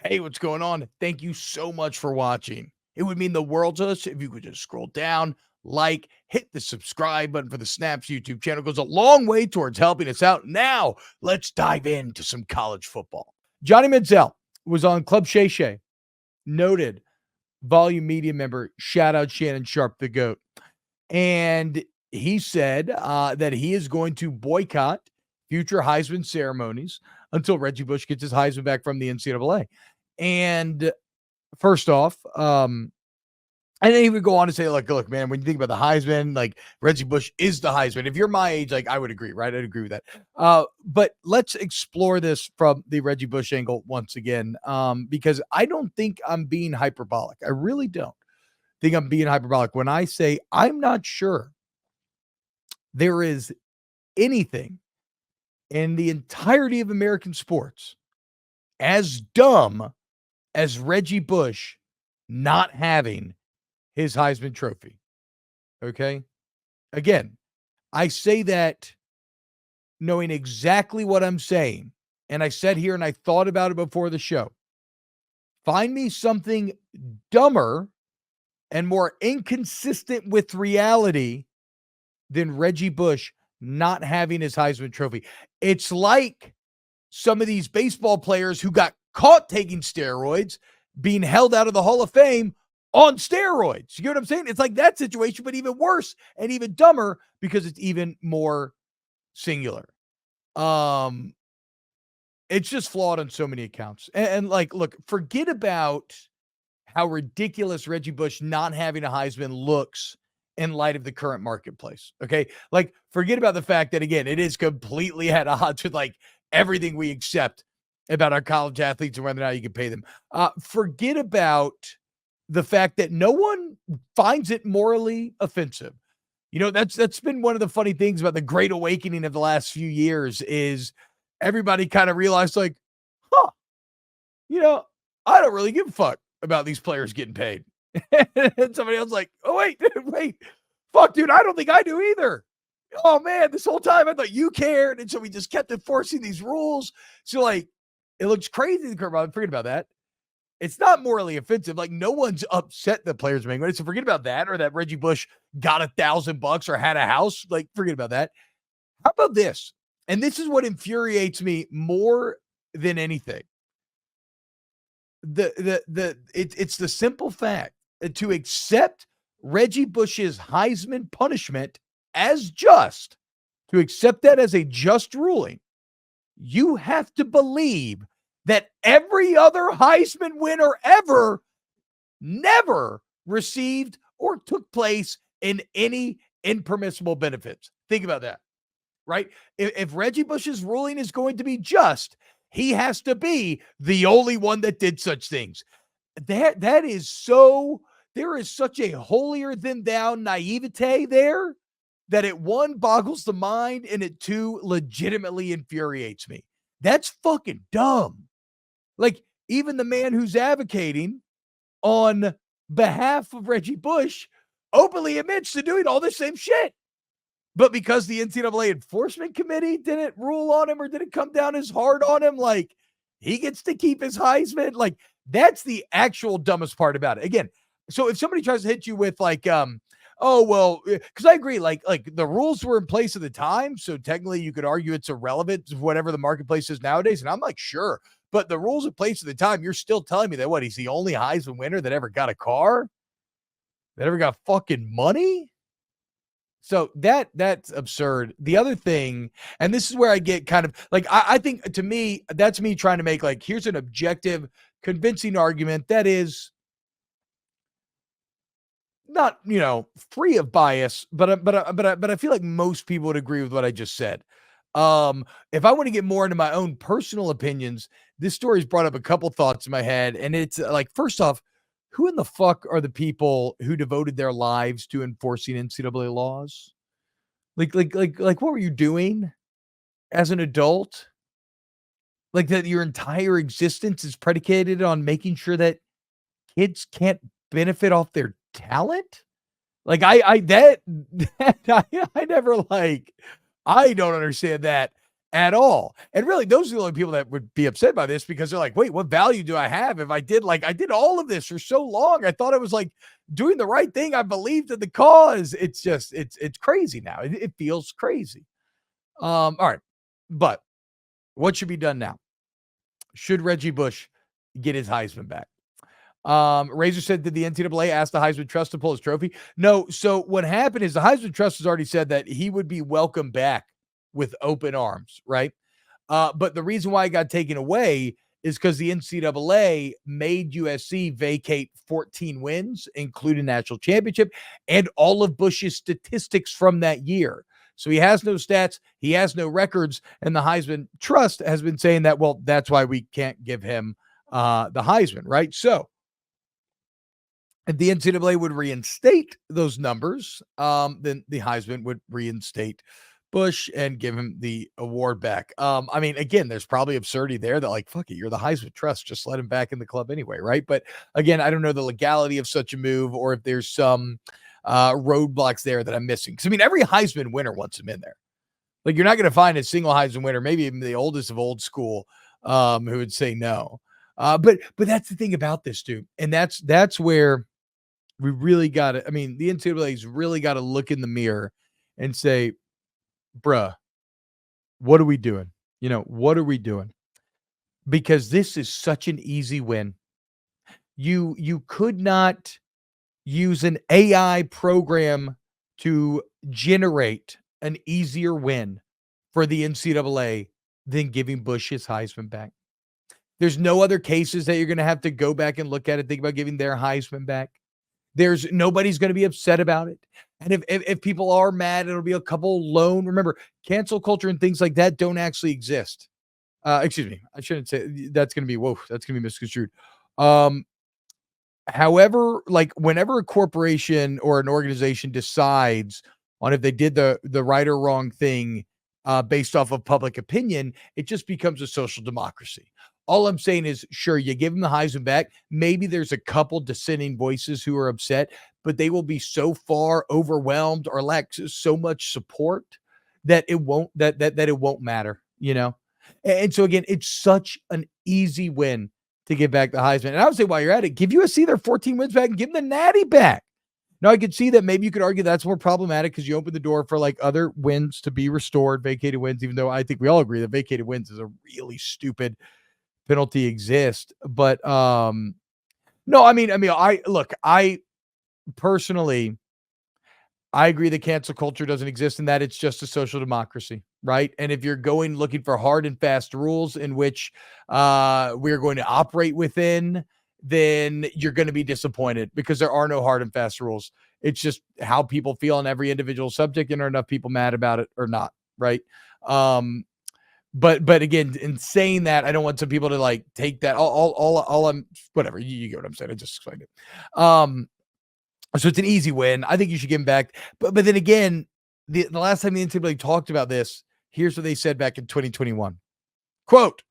Hey, what's going on? Thank you so much for watching. It would mean the world to us if you could just scroll down, like, hit the subscribe button for the Snaps YouTube channel. It goes a long way towards helping us out. Now, let's dive into some college football. Johnny Manziel was on Club Shay Shay, noted volume media member. Shout out Shannon Sharp, the GOAT. And he said that he is going to boycott future Heisman ceremonies until Reggie Bush gets his Heisman back from the NCAA. And first off, and then he would go on to say, look, man, when you think about the Heisman, like Reggie Bush is the Heisman. If you're my age, like I would agree, right? I'd agree with that. But let's explore this from the Reggie Bush angle once again, because I don't think I'm being hyperbolic. I really don't think I'm being hyperbolic when I say I'm not sure there is anything in the entirety of American sports as dumb as Reggie Bush not having his Heisman Trophy. Okay? Again, I say that knowing exactly what I'm saying. And I said here and I thought about it before the show. Find me something dumber and more inconsistent with reality than Reggie Bush not having his Heisman Trophy. It's like some of these baseball players who got caught taking steroids being held out of the Hall of Fame on steroids. You get what I'm saying? It's like that situation, but even worse and even dumber because it's even more singular. It's just flawed on so many accounts. And like, look, forget about how ridiculous Reggie Bush not having a Heisman looks in light of the current marketplace. Okay. Like, forget about the fact that, again, it is completely at odds with like everything we accept about our college athletes and whether or not you can pay them. Forget about the fact that no one finds it morally offensive. You know, that's been one of the funny things about the great awakening of the last few years is everybody kind of realized like, you know, I don't really give a fuck about these players getting paid. And somebody else like, oh, wait, fuck, dude, I don't think I do either. Oh, man, this whole time I thought you cared. And so we just kept enforcing these rules. So, like, it looks crazy. Forget about that. It's not morally offensive. Like, no one's upset that players are making money. So forget about that or that Reggie Bush got $1,000 or had a house. Like, forget about that. How about this? And this is what infuriates me more than anything. It's the simple fact to accept Reggie Bush's Heisman punishment as just, to accept that as a just ruling, you have to believe that every other Heisman winner ever never received or took place in any impermissible benefits. Think about that, right? If Reggie Bush's ruling is going to be just, he has to be the only one that did such things. That is so, there is such a holier than thou naivete there that it, one, boggles the mind, and it, two, legitimately infuriates me. That's fucking dumb. Like, even the man who's advocating on behalf of Reggie Bush openly admits to doing all the same shit. But because the NCAA Enforcement Committee didn't rule on him or didn't come down as hard on him, like, he gets to keep his Heisman. Like, that's the actual dumbest part about it. Again, so if somebody tries to hit you with like, oh, well, because I agree, like the rules were in place at the time, so technically you could argue it's irrelevant to whatever the marketplace is nowadays. And I'm like, sure, but the rules in place at the time, you're still telling me that what, he's the only Heisman winner that ever got a car, that ever got fucking money. So that's absurd. The other thing, and this is where I get kind of like, I think to me, that's me trying to make like, here's an objective, convincing argument that is not, you know, free of bias, but I feel like most people would agree with what I just said. If I want to get more into my own personal opinions, this story's brought up a couple thoughts in my head, and it's like, first off, who in the fuck are the people who devoted their lives to enforcing NCAA laws? Like, what were you doing as an adult? Like that your entire existence is predicated on making sure that kids can't benefit off their talent? Like I never like, I don't understand that at all. And really, those are the only people that would be upset by this because they're like, wait, what value do I have if I did all of this for so long? I thought I was like doing the right thing. I believed in the cause. It's just, it's crazy now. It feels crazy. All right. But what should be done now? Should Reggie Bush get his Heisman back? Razor said, did the NCAA ask the Heisman Trust to pull his trophy? No. So what happened is the Heisman Trust has already said that he would be welcome back with open arms, right? But the reason why it got taken away is because the NCAA made USC vacate 14 wins, including national championship, and all of Bush's statistics from that year. So he has no stats, he has no records, and the Heisman Trust has been saying that, well, that's why we can't give him the Heisman, right? So if the NCAA would reinstate those numbers, then the Heisman would reinstate Bush and give him the award back. I mean, again, there's probably absurdity there that, like, fuck it, you're the Heisman Trust, just let him back in the club anyway, right? But again, I don't know the legality of such a move or if there's some roadblocks there that I'm missing. Because I mean, every Heisman winner wants him in there. Like, you're not going to find a single Heisman winner, maybe even the oldest of old school, who would say no. But that's the thing about this, dude, and that's where we really got to. I mean, the NCAA's really got to look in the mirror and say, bruh, what are we doing? What are we doing? Because this is such an easy win. You could not use an AI program to generate an easier win for the NCAA than giving Bush his Heisman back. There's no other cases that you're going to have to go back and look at and think about giving their Heisman back. There's nobody's going to be upset about it. And if people are mad, it'll be a couple lone. Remember, cancel culture and things like that don't actually exist. Excuse me, I shouldn't say that's going to be that's going to be misconstrued. However, like whenever a corporation or an organization decides on if they did the right or wrong thing based off of public opinion, it just becomes a social democracy. All I'm saying is, sure, you give them the Heisman back. Maybe there's a couple dissenting voices who are upset, but they will be so far overwhelmed or lack so much support that it won't that it won't matter, And so again, it's such an easy win to get back the Heisman. And I would say while you're at it, give USC their 14 wins back and give them the Natty back. Now, I could see that maybe you could argue that's more problematic because you open the door for like other wins to be restored, vacated wins, even though I think we all agree that vacated wins is a really stupid penalty exist. But no, I personally, I agree that cancel culture doesn't exist and that it's just a social democracy, right? And if you're going looking for hard and fast rules in which we're going to operate within, then you're going to be disappointed because there are no hard and fast rules. It's just how people feel on every individual subject, and are enough people mad about it or not, right? But again, in saying that, I don't want some people to like take that all I'm whatever. You get what I'm saying. I just explained it. So it's an easy win. I think you should give him back. But then again, the last time the NCAA talked about this, here's what they said back in 2021. Quote,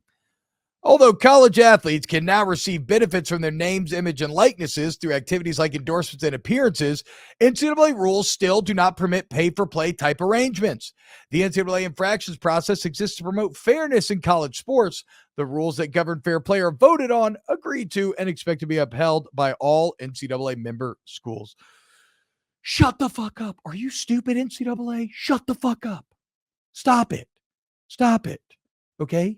although college athletes can now receive benefits from their names, image, and likenesses through activities like endorsements and appearances, NCAA rules still do not permit pay-for-play type arrangements. The NCAA infractions process exists to promote fairness in college sports. The rules that govern fair play are voted on, agreed to, and expect to be upheld by all NCAA member schools. Shut the fuck up. Are you stupid, NCAA? Shut the fuck up. Stop it. Stop it. Okay?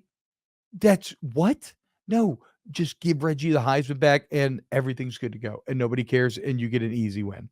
That's what? No, just give Reggie the Heisman back and everything's good to go and nobody cares and you get an easy win.